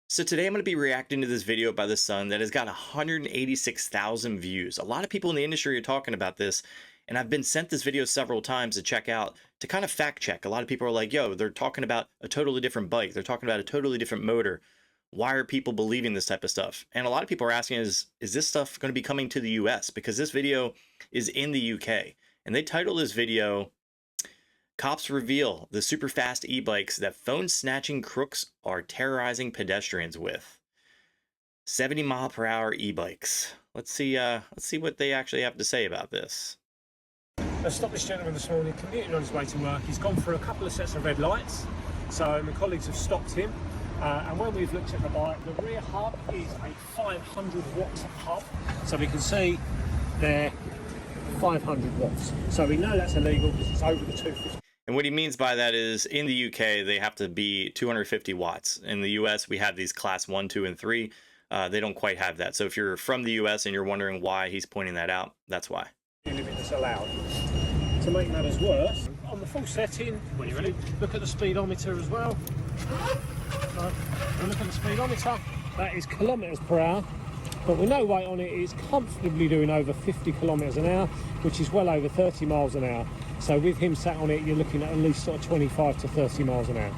So today I'm going to be reacting to this video by the Sun that has got 186,000 views. A lot of people in the industry are talking about this, and I've been sent this video several times to check out to kind of fact check. A lot of people are like, yo, they're talking about a totally different bike. They're talking about a totally different motor. Why are people believing this type of stuff? And a lot of people are asking is this stuff going to be coming to the US? Because this video is in the UK. And they titled this video, Cops reveal the super fast e-bikes that phone snatching crooks are terrorizing pedestrians with. 70-mile-per-hour e-bikes. Let's see what they actually have to say about this. I stopped this gentleman this morning, commuting on his way to work. He's gone through a couple of sets of red lights, so my colleagues have stopped him. And when we've looked at the bike, the rear hub is a 500 watt hub, so we can see there 500 watts. So we know that's illegal because it's over the 250. And what he means by that is in the UK, they have to be 250 watts. In the US, we have these class 1, 2, and 3. They don't quite have that. So if you're from the US and you're wondering why he's pointing that out, that's why. Limit that's allowed. To make matters worse, on the full setting, when you're ready, look at the speedometer as well. So, look at the speedometer, that is kilometres per hour. But with no weight on it, it's comfortably doing over 50 kilometres an hour, which is well over 30 miles an hour. So with him sat on it, you're looking at least sort of 25 to 30 miles an hour.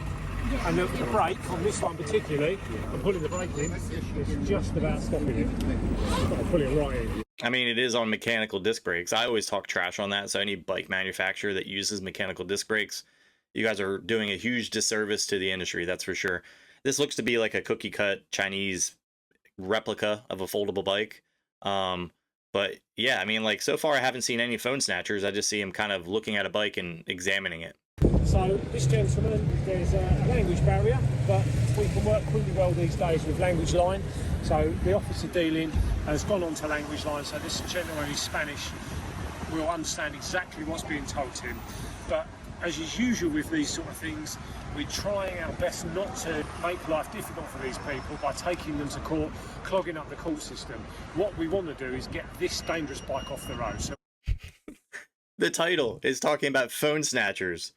And the brake on this one particularly, I'm pulling the brake in, is just about stopping it. I'll pull it right in. I mean, it is on mechanical disc brakes. I always talk trash on that. So any bike manufacturer that uses mechanical disc brakes, you guys are doing a huge disservice to the industry, that's for sure. This looks to be like a cookie cut Chinese replica of a foldable bike. But yeah, I mean, like, so far I haven't seen any phone snatchers. I just see him kind of looking at a bike and examining it. So this gentleman, there's a language barrier, but we can work really well these days with language line. So the officer dealing has gone on to language line, so this gentleman who's Spanish will understand exactly what's being told to him. But as is usual with these sort of things, we're trying our best not to make life difficult for these people by taking them to court, clogging up the court system. What we want to do is get this dangerous bike off the road. So the title is talking about phone snatchers.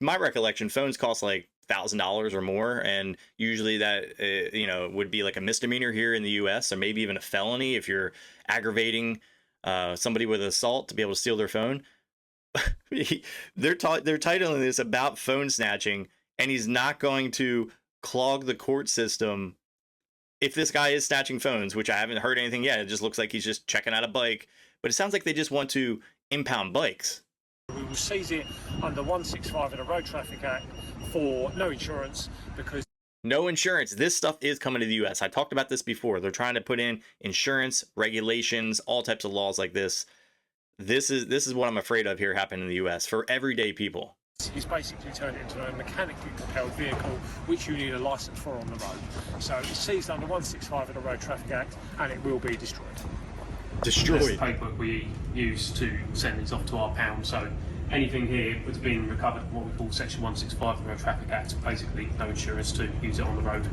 My recollection, phones cost like $1,000 or more, and usually that would be like a misdemeanor here in the US, or maybe even a felony if you're aggravating somebody with assault to be able to steal their phone. They're titling this about phone snatching, and he's not going to clog the court system if this guy is snatching phones, which I haven't heard anything yet. It just looks like he's just checking out a bike, but it sounds like they just want to impound bikes. We will seize it under 165 of the Road Traffic Act for no insurance, because no insurance. This stuff is coming to the US. I talked about this before. They're trying to put in insurance regulations, all types of laws like this. This is what I'm afraid of here happening in the US for everyday people. He's basically turned it into a mechanically propelled vehicle, which you need a license for on the road. So it's seized under 165 of the Road Traffic Act, and it will be destroyed. Destroyed. This is the paperwork we use to send these off to our pound. So anything here that's been recovered, what we call Section 165 of the Road Traffic Act, basically no insurance to use it on the road.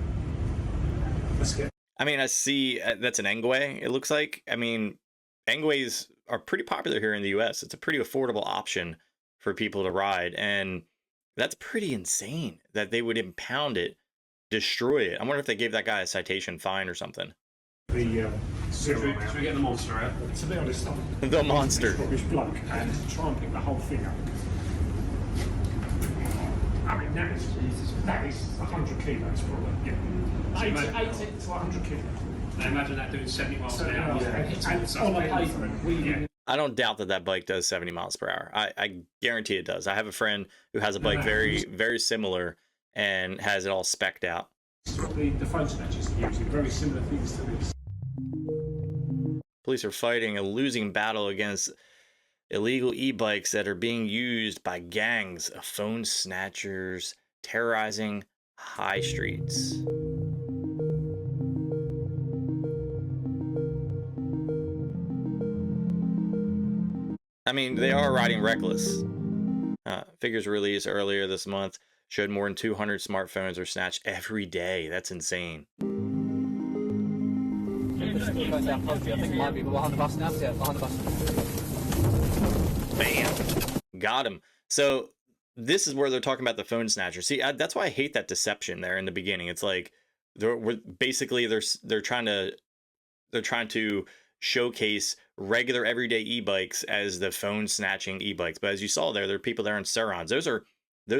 Let's get. I mean, I see that's an Engway, it looks like. I mean, Engways are pretty popular here in the US. It's a pretty affordable option for people to ride, and that's pretty insane that they would impound it, destroy it. I wonder if they gave that guy a citation, fine, or something. The Should we get the monster out? To be honest, The monster. Rubbish bloke, and try and pick the whole thing up. I mean, that is 100 kilos probably. Yeah. 80 to 100 kilos. Now imagine that doing 70 miles an hour. And on the pavement. I don't doubt that bike does 70 miles per hour. I guarantee it does. I have a friend who has a bike very, very similar and has it all specced out. The phone snatchers are using very similar things to this. Police are fighting a losing battle against illegal e-bikes that are being used by gangs of phone snatchers terrorizing high streets. I mean, they are riding reckless. Figures released earlier this month showed more than 200 smartphones are snatched every day. That's insane. Bam! Got him. So this is where they're talking about the phone snatcher. See, that's why I hate that deception there in the beginning. It's like basically they're trying to showcase regular everyday e-bikes as the phone snatching e-bikes. But as you saw there are people there in Surrons. Those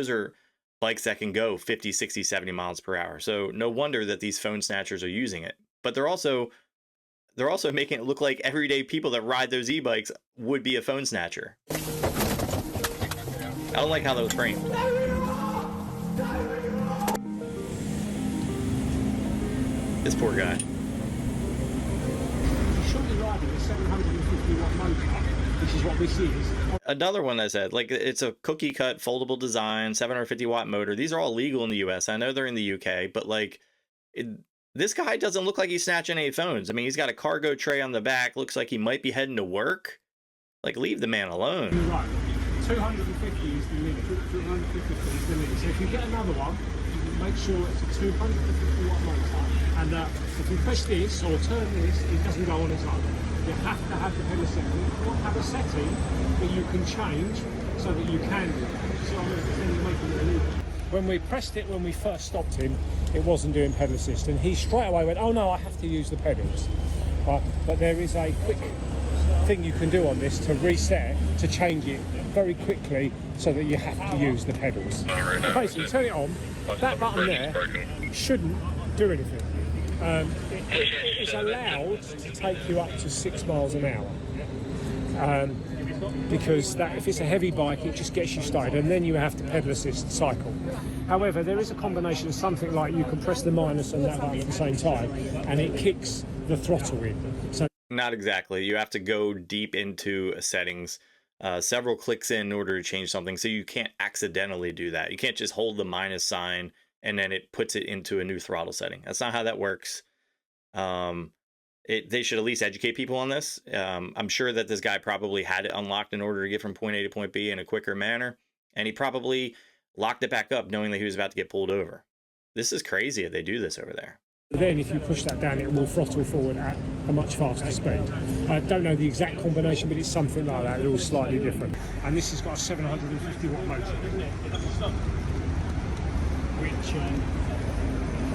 are bikes that can go 50, 60, 70 miles per hour. So no wonder that these phone snatchers are using it. But they're also making it look like everyday people that ride those e-bikes would be a phone snatcher. I don't like how that was framed. This poor guy. Should be riding a 750 watt motor, which is what this is. Another one I said, like, it's a cookie cut foldable design, 750 watt motor. These are all legal in the US. I know they're in the UK, but like, this guy doesn't look like he's snatching any phones. I mean, he's got a cargo tray on the back. Looks like he might be heading to work. Like, leave the man alone. You're right. 250 is the limit. 250 is the limit. So if you get another one, make sure it's a 250 watt motor. And if you push this or turn this, it doesn't go on its own. You have to have the pedal setting. You want to have a setting that you can change so that you can do it. So then you're making it illegal. When we pressed it, when we first stopped him, it wasn't doing pedal assist, and he straight away went, "Oh no, I have to use the pedals." But there is a quick thing you can do on this to reset, to change it very quickly so that you have to use the pedals. Basically, turn it on. That button there shouldn't do anything. It is allowed to take you up to 6 miles an hour. Because if it's a heavy bike, it just gets you started, and then you have to pedal assist cycle. However, there is a combination of something like you can press the minus and that button at the same time, and it kicks the throttle in. So not exactly. You have to go deep into settings, several clicks in order to change something. So you can't accidentally do that. You can't just hold the minus sign and then it puts it into a new throttle setting. That's not how that works. They should at least educate people on this. I'm sure that this guy probably had it unlocked in order to get from point A to point B in a quicker manner, and he probably locked it back up knowing that he was about to get pulled over. This is crazy if they do this over there. Then if you push that down, it will throttle forward at a much faster speed. I don't know the exact combination, but it's something like that. They're all slightly different. And this has got a 750 watt motor, which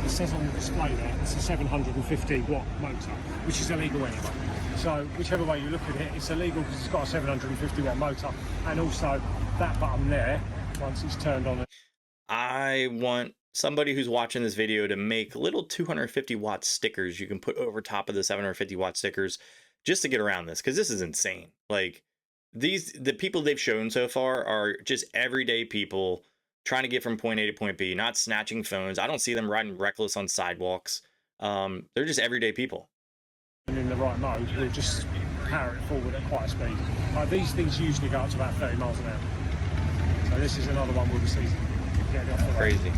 it says on the display there, it's a 750 watt motor, which is illegal anyway. So whichever way you look at it, it's illegal because it's got a 750 watt motor, and also that button there, once it's turned on. I want somebody who's watching this video to make little 250 watt stickers you can put over top of the 750 watt stickers just to get around this, because this is insane. Like, the people they've shown so far are just everyday people trying to get from point A to point B, not snatching phones. I don't see them riding reckless on sidewalks. They're just everyday people. And in the right mode, we'll just power it forward at quite a speed. These things usually go up to about 30 miles an hour. So this is another one we'll be seizing. Getting off the road. Crazy.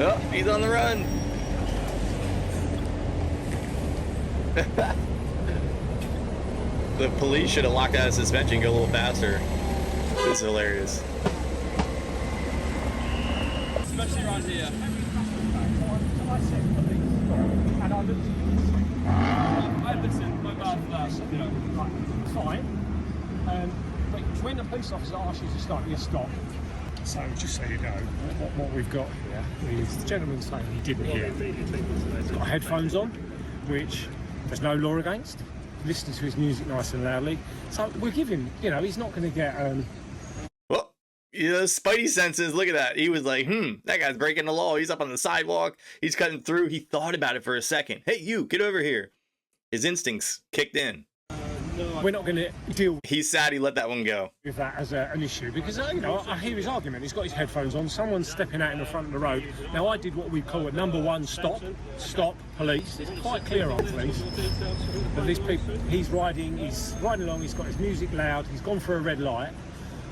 Oh, he's on the run. The police should have locked out of suspension and go a little faster. This is hilarious. Especially right here. I listen, no bad for that. Fine. But when the police officer asks you to stop, you stop. So just so you know, what we've got here is the gentleman saying he didn't hear. He's got headphones on, which there's no law against. Listening to his music nice and loudly. So we'll give him, he's not going to get... Well, yeah, spidey senses, look at that. He was like, that guy's breaking the law. He's up on the sidewalk. He's cutting through. He thought about it for a second. Hey, you, get over here. His instincts kicked in. We're not going to deal He's sad he let that one go. with that as an issue because, I hear his argument. He's got his headphones on. Someone's stepping out in the front of the road. Now, I did what we call a number one stop, police. It's quite clear on police. But these people, he's riding along, he's got his music loud, he's gone for a red light,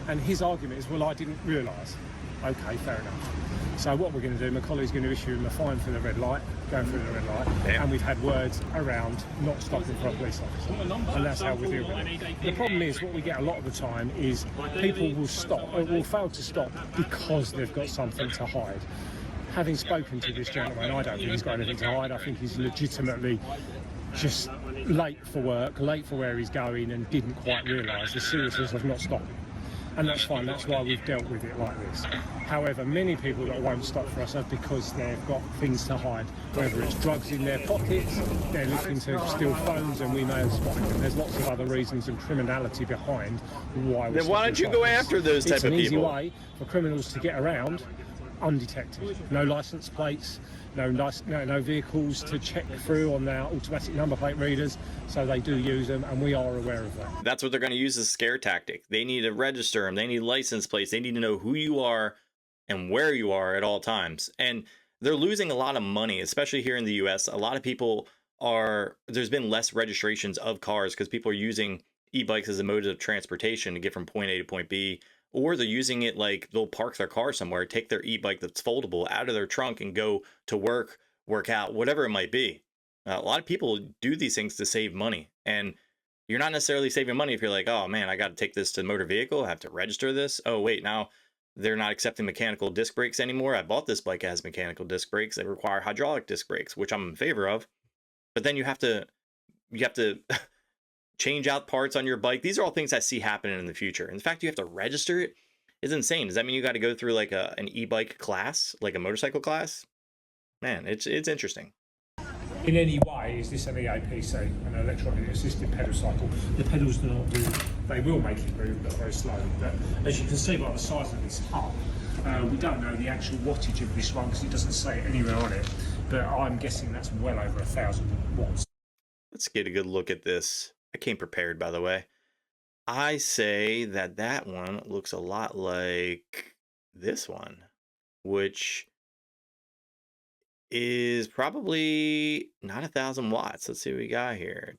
and his argument is, well, I didn't realise. Okay, fair enough. So what we're going to do, my colleague's going to issue him a fine for the red light, going through the red light, and we've had words around not stopping for a police officer, and that's how we deal with it. The problem is, what we get a lot of the time is people will stop, or will fail to stop because they've got something to hide. having spoken to this gentleman, I don't think he's got anything to hide. I think he's legitimately just late for work, late for where he's going, and didn't quite realise the seriousness of not stopping. And that's fine, that's why we've dealt with it like this. However, many people that won't stop for us are because they've got things to hide, whether it's drugs in their pockets, they're looking to steal phones, and we may have spotted them. There's lots of other reasons and criminality behind why we're Then why don't you go after those type of people? It's an easy way for criminals to get around undetected. No license plates, no vehicles to check through on their automatic number plate readers, so they do use them, and we are aware of that. That's what they're going to use as a scare tactic. They need to register them. They need license plates. They need to know who you are and where you are at all times. And they're losing a lot of money, especially here in the US. A lot of people there's been less registrations of cars because people are using e-bikes as a mode of transportation to get from point A to point B. Or they're using it like they'll park their car somewhere, take their e-bike that's foldable out of their trunk and go to work, work out, whatever it might be. A lot of people do these things to save money. And you're not necessarily saving money if you're like, oh man, I got to take this to motor vehicle. I have to register this. Oh wait, now they're not accepting mechanical disc brakes anymore. I bought this bike that has mechanical disc brakes that require hydraulic disc brakes, which I'm in favor of. But then you have to change out parts on your bike. These are all things I see happening in the future. And the fact you have to register it is insane. Does that mean you got to go through like an e-bike class, like a motorcycle class? Man, it's interesting. In any way, is this an EAPC, an electronically assisted pedal cycle? The pedals do not move. They will make it move, but very slowly. But as you can see by the size of this hub, we don't know the actual wattage of this one because it doesn't say anywhere on it. But I'm guessing that's well over 1,000 watts. Let's get a good look at this. I came prepared, by the way. I say that one looks a lot like this one, which is probably not 1,000 watts. Let's see what we got here.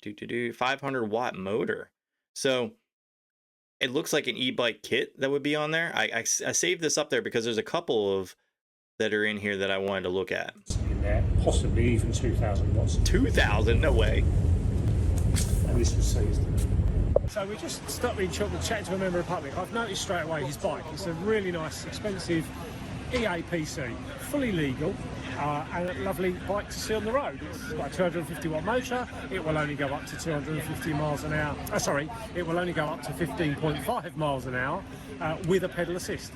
500 watt motor. So it looks like an e-bike kit that would be on there. I saved this up there because there's a couple of that are in here that I wanted to look at. In there, possibly even 2,000 watts. 2,000? No way. And this was seized. So we just stopped in shop and chatting to a member of the public. I've noticed straight away his bike. It's a really nice, expensive EAPC, fully legal, and a lovely bike to see on the road. It's got a 250 watt motor. It will only go up to 250 miles an hour. It will only go up to 15.5 miles an hour with a pedal assist.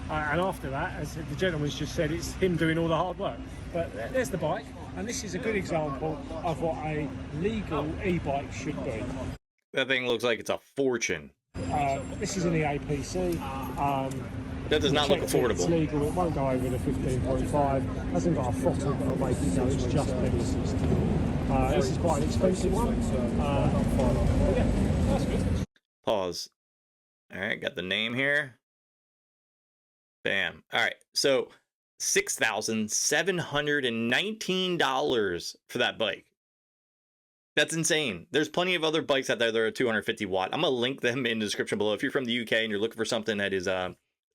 And after that, as the gentleman's just said, it's him doing all the hard work. But there's the bike, and this is a good example of what a legal e-bike should be. That thing looks like it's a fortune. This is an EAPC. That does not look affordable. It's legal. It won't go over the 15.5. Hasn't got a throttle that'll make it go. It's just pedal assist. This is quite an expensive one. Yeah, that's good. Pause. All right, got the name here. Bam. All right, so $6,719 for that bike. That's insane. There's plenty of other bikes out there that are 250 watt. I'm going to link them in the description below. If you're from the UK and you're looking for something that is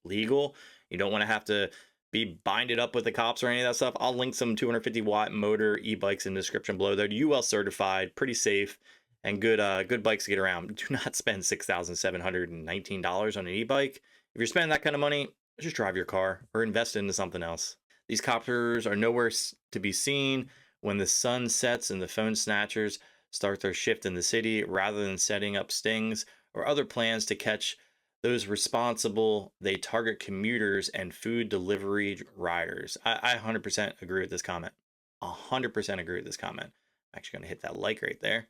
legal, you don't want to have to be binded up with the cops or any of that stuff, I'll link some 250 watt motor e-bikes in the description below. They're UL certified, pretty safe, and good bikes to get around. Do not spend $6,719 on an e-bike. If you're spending that kind of money, just drive your car or invest into something else. These coppers are nowhere to be seen when the sun sets and the phone snatchers start their shift in the city, rather than setting up stings or other plans to catch those responsible. They target commuters and food delivery riders. I 100% agree with this comment. 100% agree with this comment. I'm actually going to hit that like right there.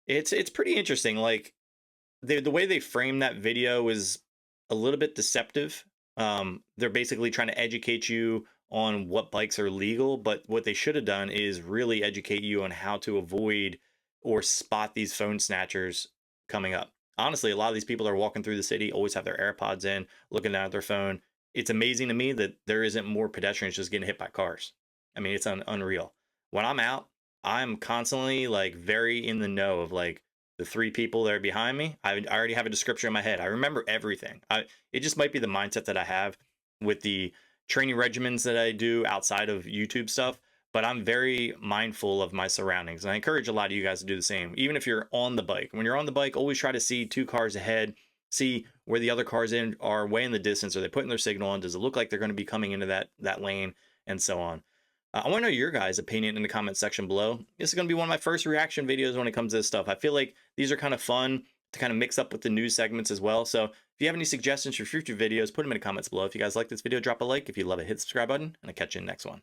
It's pretty interesting. Like the way they frame that video is a little bit deceptive. They're basically trying to educate you on what bikes are legal, but what they should have done is really educate you on how to avoid or spot these phone snatchers coming up. Honestly, a lot of these people that are walking through the city always have their AirPods in, looking down at their phone. It's amazing to me that there isn't more pedestrians just getting hit by cars. I mean, it's unreal. When I'm out, I'm constantly like very in the know of like the three people that are behind me. I already have a description in my head. I remember everything. It just might be the mindset that I have with the training regimens that I do outside of YouTube stuff, but I'm very mindful of my surroundings. And I encourage a lot of you guys to do the same. Even if you're on the bike, when you're on the bike, always try to see 2 cars ahead, see where the other cars are way in the distance? Are they putting their signal on? Does it look like they're going to be coming into that lane, and so on? I want to know your guys' opinion in the comment section below. This is going to be one of my first reaction videos when it comes to this stuff. I feel like these are kind of fun to kind of mix up with the news segments as well. So if you have any suggestions for future videos, put them in the comments below. If you guys like this video, drop a like. If you love it, hit the subscribe button, and I'll catch you in the next one.